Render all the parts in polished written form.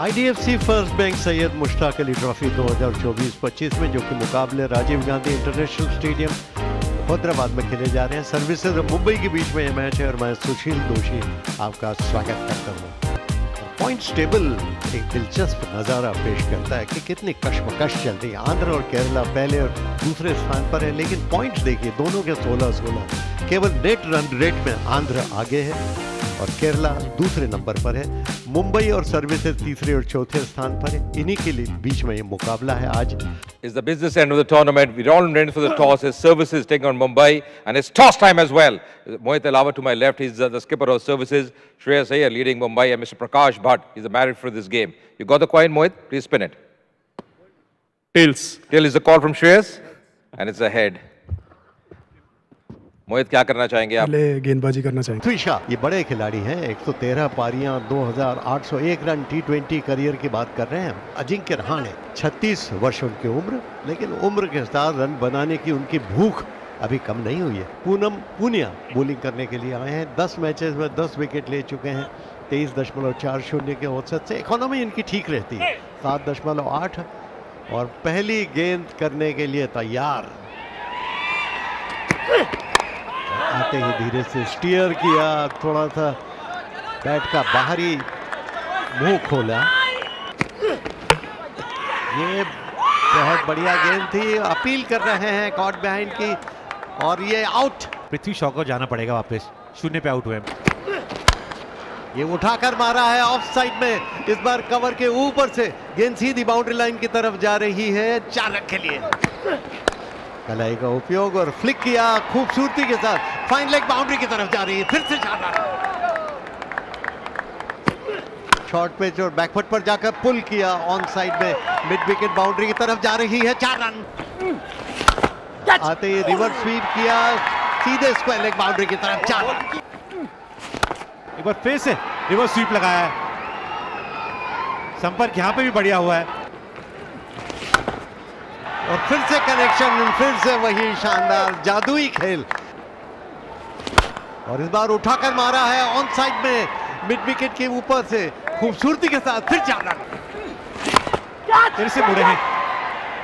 IDFC first bank Syed Mushtaq Ali trophy 2024-25 में जो कि मुकाबले राजीव गांधी इंटरनेशनल स्टेडियम हैदराबाद में खेले जा रहे हैं। सर्विसेज और मुंबई के बीच में यह मैच है और मैं सुशील दोषी आपका स्वागत करता हूँ। पॉइंट्स टेबल एक दिलचस्प नज़ारा पेश करता है कि कितनी कशमकश चल रही है। आंध्र और केरला पहले और दूसरे स्थान पर है, लेकिन पॉइंट्स देखिए दोनों के 16-16। केवल नेट रन रेट में आंध्र आगे है और केरला दूसरे नंबर पर है। मुंबई और सर्विसेज तीसरे और चौथे स्थान पर है। इन्हीं के लिए बीच में ये मुकाबला है आज। It's the business end of the tournament. We're all ready for the toss. His services taking on Mumbai, and it's toss time as well. Mohit Elava to my left, he's the skipper of services. Shreyas Iyer leading Mumbai, and Mr. Prakash Bhatt, he's the married for this game. You got the coin, Mohit? Please spin it. Tails. Tail is the call from Shreyas, and it's a head. मोहित क्या करना चाहेंगे आप? पहले गेंदबाजी करना चाहेंगे। त्विशा ये बड़े खिलाड़ी हैं, 113 पारियां, 2801 रन टी20 करियर की बात कर रहे हैं। अजिंक्य रहाणे 36 वर्ष उनकी उम्र, लेकिन उम्र के साथ रन बनाने की उनकी भूख अभी कम नहीं हुई है। पूनम पुनिया बॉलिंग करने के लिए आए हैं। 10 मैचेस में 10 विकेट ले चुके हैं। 23.40 के औसत से इकोनॉमी इनकी ठीक रहती है, 7.8 और पहली गेंद करने के लिए तैयार। आते ही धीरे से स्टीयर किया, थोड़ा सा बैट का बाहरी मुंह खोला। ये बहुत बढ़िया गेंद थी। अपील कर रहे हैं कॉट बिहाइंड की और ये आउट। पृथ्वी शॉ को जाना पड़ेगा वापस, 0 पे आउट हुए। ये उठाकर मारा है ऑफ साइड में। इस बार कवर के ऊपर से गेंद सीधी बाउंड्री लाइन की तरफ जा रही है 4 रन के लिए। कलाई का उपयोग और फ्लिक किया खूबसूरती के साथ, फाइन लेग बाउंड्री की तरफ जा रही है। फिर से 4 रन। शॉर्ट पिच और बैकफुट पर जाकर पुल किया ऑन साइड में, मिड विकेट बाउंड्री की तरफ जा रही है 4 रन। आते ही रिवर्स स्वीप किया, सीधे स्क्वायर लेग बाउंड्री की तरफ 4 रन। एक बार फिर से रिवर्स स्वीप लगाया है। संपर्क यहां पे भी बढ़िया हुआ है और फिर से कनेक्शन, फिर से वही शानदार जादुई खेल। और इस बार उठाकर मारा है ऑन साइड में, मिड विकेट के ऊपर से खूबसूरती के साथ फिर 4 रन। फिर से मुड़े हैं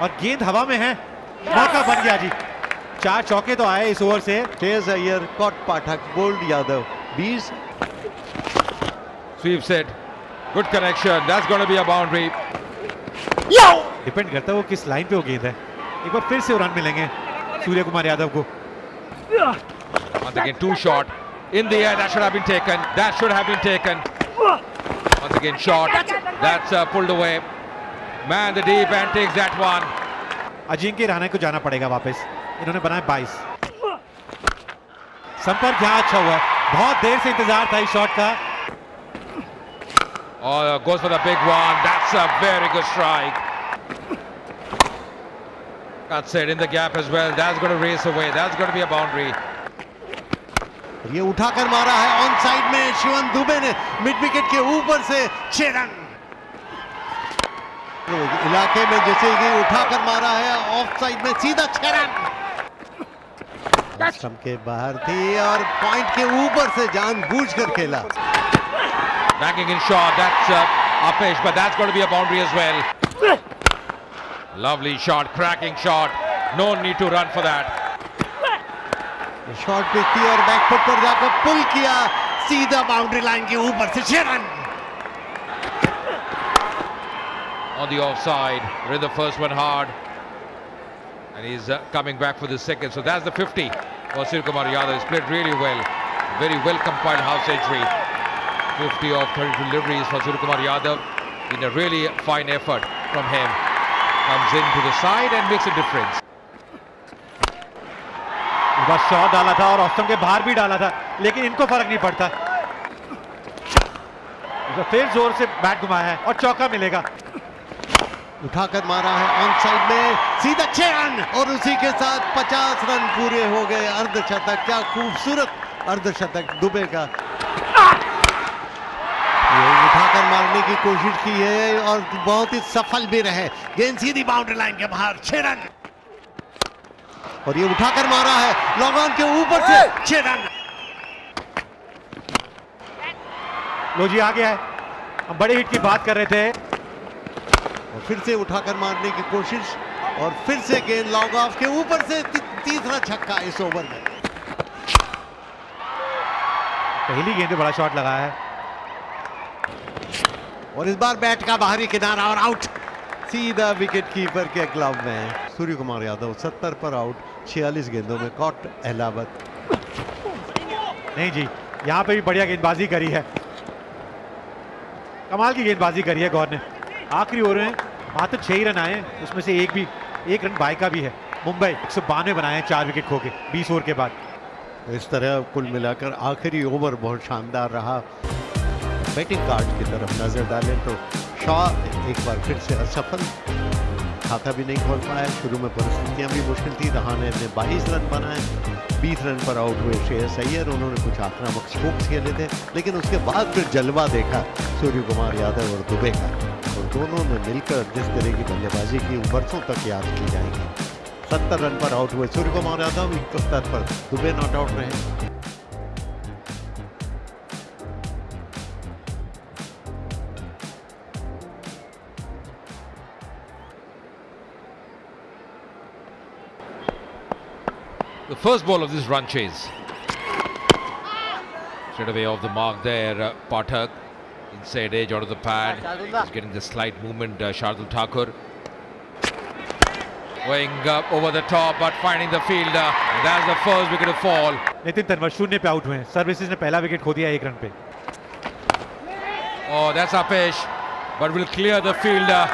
और गेंद हवा में है। मौका बन गया जी। 4 चौके तो आए इस ओवर से। Shreyas Iyer, cot Pathak, bold Yadav 20। Sweep set. Good connection. That's going to be a boundary. Depend करता है वो किस लाइन पे वो गेंद है। एक बार फिर से रन मिलेंगे सूर्य कुमार यादव को। Once again, 2 shot in the air. That should have been taken. That should have been taken. Once again, shot. That's pulled away. Man the deep and takes that one. Ajinkya Rahane को जाना पड़ेगा वापस। इन्होंने बनाया 22। संपर्क यहाँ अच्छा हुआ है। बहुत देर से इंतजार था इस शॉट का। Oh, goes for the big one. That's a very good strike. Cuts it in the gap as well. That's going to race away. That's going to be a boundary. ये उठाकर मारा है ऑन साइड में, शिवम दुबे ने mid wicket के ऊपर से 6 run. इलाके में जैसे कि उठाकर मारा है ऑफ साइड में, सीधा 6 रन। स्टंप के बाहर थी और पॉइंट के ऊपर से जानबूझकर खेला। Backing in shot. That's uppish, but that's going to be a boundary as well. Lovely shot, cracking shot. No need to run for that. Short pitch थी और बैकफुट पर जाकर पुल किया, सीधा बाउंड्री लाइन के ऊपर से 6 run. On the offside, read the first one hard, and he's coming back for the second. So that's the 50 for Surya Kumar Yadav. He's played really well, very well compiled half century. 50 of 32 deliveries for Surya Kumar Yadav. In a really fine effort from him, comes into the side and makes a difference. इस बार shot डाला था और ऑस्टम के बाहर भी डाला था, लेकिन इनको फर्क नहीं पड़ता। फिर जोर से बैट घुमाया है और चौका मिलेगा। उठाकर मारा है ऑन साइड में, सीधा 6 रन और उसी के साथ 50 रन पूरे हो गए। अर्धशतक, क्या खूबसूरत अर्धशतक दुबे का। ये उठाकर मारने की कोशिश की है और बहुत ही सफल भी रहे। गेंद सीधी बाउंड्री लाइन के बाहर, 6 रन। और ये उठाकर मारा है लॉन्ग ऑन के ऊपर से 6 रन। लो जी आ गया है हम बड़े हिट की बात कर रहे थे। और फिर से उठाकर मारने की कोशिश और फिर से गेंद लॉन्ग ऑफ के ऊपर से तीसरा छक्का इस ओवर में। पहली गेंद पे बड़ा शॉट लगाया है और इस बार बैट का बाहरी किनारा और आउट, सीधा विकेट कीपर के ग्लव में। सूर्य कुमार यादव 70 पर आउट, 46 गेंदों में कॉट अहलावत। नहीं जी, यहां पे भी बढ़िया गेंदबाजी करी है, कमाल की गेंदबाजी करी है गौर ने। आखिरी ओवर में मात्र 6 ही रन आए, उसमें से एक रन बाय का भी है। मुंबई 192 बनाए हैं 4 विकेट खो के 20 ओवर के बाद। इस तरह कुल मिलाकर आखिरी ओवर बहुत शानदार रहा। बैटिंग कार्ड की तरफ नजर डालें तो शॉ एक बार फिर से असफल, खाता भी नहीं खोल पाया। शुरू में परिस्थितियां भी मुश्किल थी। रहाणे ने 22 रन बनाए, 20 रन पर आउट हुए श्रेयस अय्यर। उन्होंने कुछ आक्रामक स्ट्रोक्स खेले थे, लेकिन उसके बाद फिर जलवा देखा सूर्य कुमार यादव और दुबे का, और दोनों ने मिलकर जिस तरह की बल्लेबाजी की वर्षों तक याद की जाएगी। 70 रन पर आउट हुए सूर्य कुमार यादव, 71 पर दुबे नॉट आउट रहे। The first ball of this run chase. Straight away off the mark there, Pathak. Inside edge out of the pad. He's getting the slight movement, Shardul Thakur. Going up over the top but finding the fielder. And that's the first wicket to fall. Nitin Tanwar 0 पे out हुए हैं। Services ने पहला wicket खो दिया 1 run पे। Oh, that's Apesh. But will clear the fielder.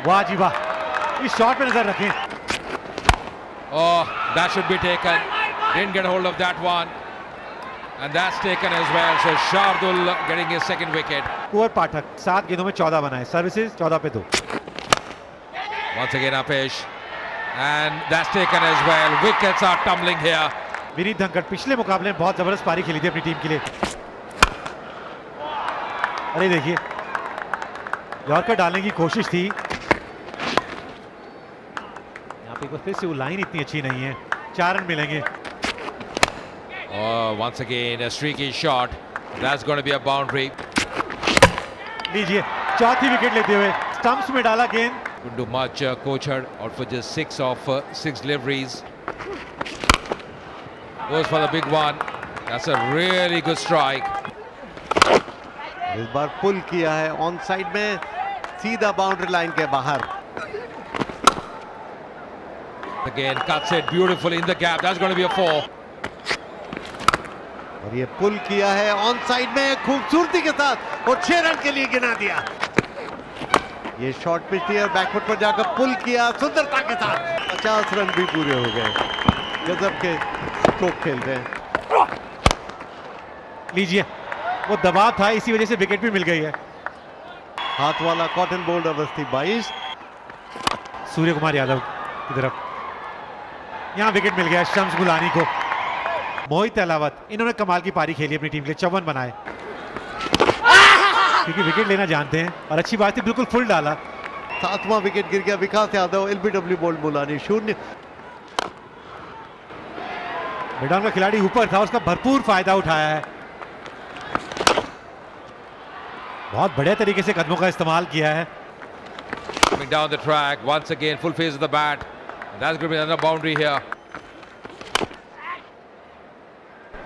वाह जी वाह, इस शॉट पे नजर रखें। Oh, that should be taken. Didn't get hold of that one. And that's taken as well. So Shardul getting his second wicket. कुंवर पाठक 7 गेंदों में 14 बनाए, services 14 पे 2। Once again Apesh. And that's taken as well. Wickets are tumbling here. Vineet Dhankhar पिछले मुकाबले में बहुत जबरदस्त पारी खेली थी अपनी टीम के लिए। अरे देखिए, यॉर्कर डालने की कोशिश थी, फिर से वो लाइन इतनी अच्छी नहीं है। 4 रन मिलेंगे। Oh, once again a streaky shot. That's going to be a boundary. लीजिए, चौथी विकेट लेते हुए स्टंप्स में डाला गेंद। Couldn't do much. Kochhar out for just 6 of 6 deliveries. Goes for the big one. That's a really good strike. इस बार पुल किया है ऑन साइड में, सीधा बाउंड्री लाइन के बाहर। Again cuts it beautifully in the gap. That's going to be a 4. और ये पुल किया है ऑन साइड में खूबसूरती के साथ और 6 रन के लिए गिना दिया। ये शॉर्ट पिच थी और बैकफुट पर जाकर पुल किया सुंदरता के साथ। 50 रन भी पूरे हो गए। गजब के स्ट्रोक खेल रहे हैं। लीजिए, वो दबाव था, इसी वजह से विकेट भी मिल गई है। हाथ वाला कॉटन बोल्ड अवस्थी 22। सूर्य कुमार यादव की तरफ यहां विकेट मिल गया शम्स गुलानी को। मोहित अहलावत, इन्होंने कमाल की पारी खेली अपनी टीम के लिए, 54 बनाए, क्योंकि विकेट लेना जानते हैं। और अच्छी बात है, बिल्कुल फुल डाला। 7वां विकेट गिर गया विकास यादव, एलबीडब्ल्यू बोल्ड मुलानी 0। मिडाउन का खिलाड़ी ऊपर था, उसका भरपूर फायदा उठाया है। बहुत बढ़िया तरीके से कदमों का इस्तेमाल किया है। Coming down the track once again, full phase of the bat. That's going to be another boundary here.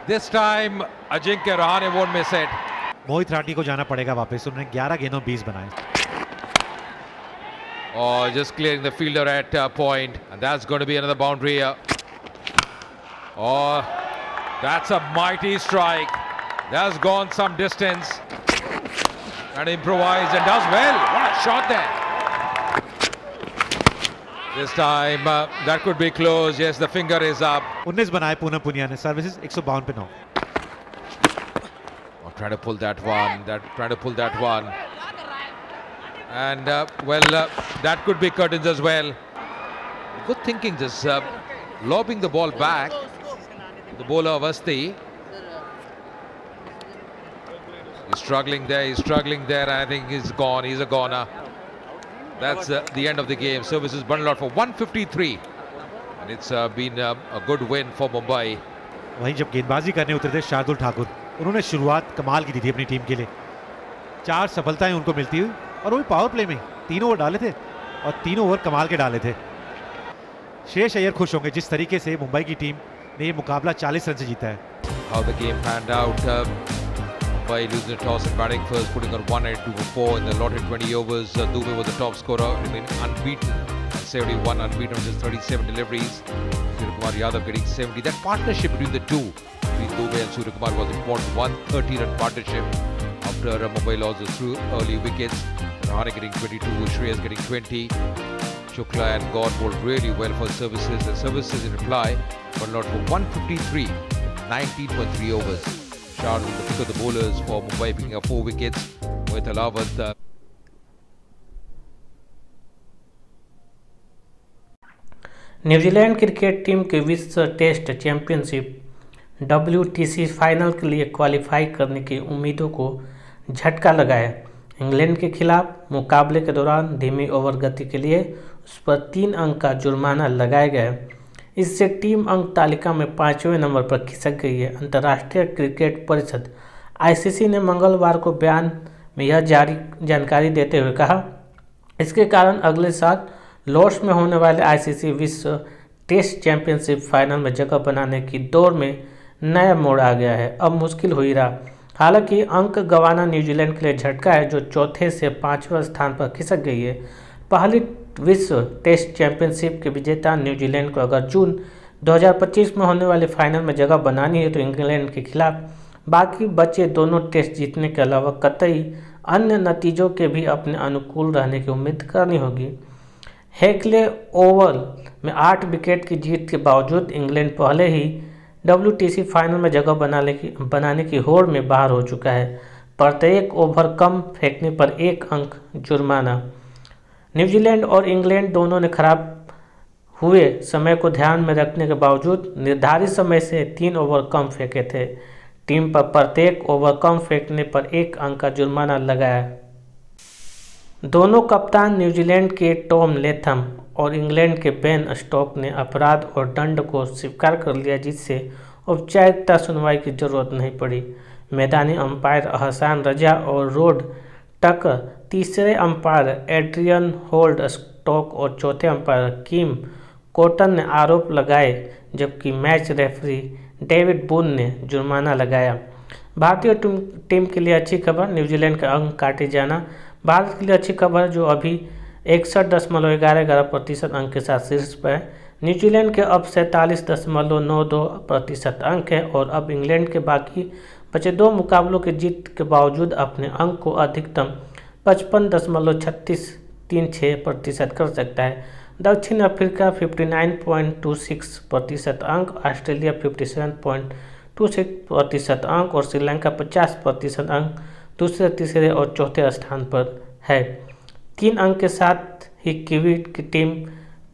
This time Ajinkya Rahane won't miss it. मोहित राठी को जाना पड़ेगा वापस, उन्होंने 11 गेंदों 20 बनाए। Oh, just clearing the fielder at point, and that's going to be another boundary here. Oh, that's a mighty strike. That's gone some distance. And improvised and does well. What a shot there. This time that could be close. Yes, the finger is up. 19 बनाए पूनम पुनिया ने, services 152 पे 9। Oh, trying to pull that one. Trying to pull that one. And that could be curtains as well. Good thinking, just lobbing the ball back. The bowler Avasti. He's struggling there. I think he's gone. He's a goner. That's the end of the game. Services bundled out for 153. And it's been a good win for Mumbai. वहीं जब गेंदबाजी करने उतरे थे शार्दुल ठाकुर, उन्होंने शुरुआत कमाल की दी थी अपनी टीम के लिए, 4 सफलताएं उनको मिलती हुई, और वो भी पावर प्ले में 3 ओवर डाले थे और 3 ओवर कमाल के डाले थे। श्रेयस अय्यर खुश होंगे जिस तरीके से मुंबई की टीम ने ये मुकाबला 40 रन से जीता है। How the game panned out. By losing the toss and batting first, putting on 102 for 4 in the allotted 20 overs. Dubey was the top scorer, remaining unbeaten. 71 unbeaten on just 37 deliveries. Suryakumar Yadav getting 70. That partnership between the two, between Dubey and Suryakumar, was important. 130-run partnership after Mumbai lost the through early wickets. Rahane getting 22, Shreyas getting 20. Shukla and God bowled really well for services. The services in reply, but not for 153, 19.3 overs. Shard was the pick of the bowlers for Mumbai, picking up 4 wickets. Mohit Alawat. New Zealand cricket team के विश्व test championship WTC final के लिए qualify करने की उम्मीदों को झटका लगा है। इंग्लैंड के खिलाफ मुकाबले के दौरान धीमी ओवर गति के लिए उस पर 3 अंक का जुर्माना लगाया गया है। इससे टीम अंक तालिका में 5वें नंबर पर खिसक गई है। अंतर्राष्ट्रीय क्रिकेट परिषद ICC ने मंगलवार को बयान में यह जानकारी देते हुए कहा, इसके कारण अगले साल लॉर्ड्स में होने वाले ICC विश्व टेस्ट चैंपियनशिप फाइनल में जगह बनाने की दौड़ में नया मोड़ आ गया है। अब मुश्किल हो ही रहा। हालांकि अंक गंवाना न्यूजीलैंड के लिए झटका है, जो चौथे से 5वें स्थान पर खिसक गई है। पहली विश्व टेस्ट चैंपियनशिप के विजेता न्यूजीलैंड को अगर जून 2025 में होने वाले फाइनल में जगह बनानी है तो इंग्लैंड के खिलाफ बाकी बचे दोनों टेस्ट जीतने के अलावा कतई अन्य नतीजों के भी अपने अनुकूल रहने की उम्मीद करनी होगी। हेक्ले ओवल में 8 विकेट की जीत के बावजूद इंग्लैंड पहले ही WTC फाइनल में जगह बनाने की होड़ में बाहर हो चुका है। प्रत्येक ओवर कम फेंकने पर 1 अंक जुर्माना। न्यूजीलैंड और इंग्लैंड दोनों ने खराब हुए समय को ध्यान में रखने के बावजूद निर्धारित समय से 3 ओवर कम फेंके थे। टीम पर प्रत्येक ओवर कम फेंकने पर 1 अंक का जुर्माना लगाया। दोनों कप्तान न्यूजीलैंड के टॉम लेथम और इंग्लैंड के बेन स्टोक ने अपराध और दंड को स्वीकार कर लिया, जिससे औपचारिकता सुनवाई की जरूरत नहीं पड़ी। मैदानी अंपायर अहसान रजा और रोड टकर, तीसरे अंपायर एड्रियन होल्ड स्टोक और चौथे अंपायर किम कोटन ने आरोप लगाए, जबकि मैच रेफरी डेविड बून ने जुर्माना लगाया। भारतीय टीम के लिए अच्छी खबर, न्यूजीलैंड का अंक काटे जाना भारत के लिए अच्छी खबर है, जो अभी 61.11% अंक के साथ शीर्ष पर है। न्यूजीलैंड के अब 47.92% अंक है और अब इंग्लैंड के बाकी बचे 2 मुकाबलों के जीत के बावजूद अपने अंक को अधिकतम 55.3636% कर सकता है। दक्षिण अफ्रीका 59.26% अंक, ऑस्ट्रेलिया 57.26% अंक और श्रीलंका 50% अंक दूसरे, तीसरे और चौथे स्थान पर है। 3 अंक के साथ ही कीवी की टीम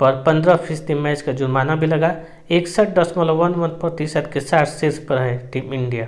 पर 15% मैच का जुर्माना भी लगा। 61.11% के साथ शीर्ष पर है टीम इंडिया।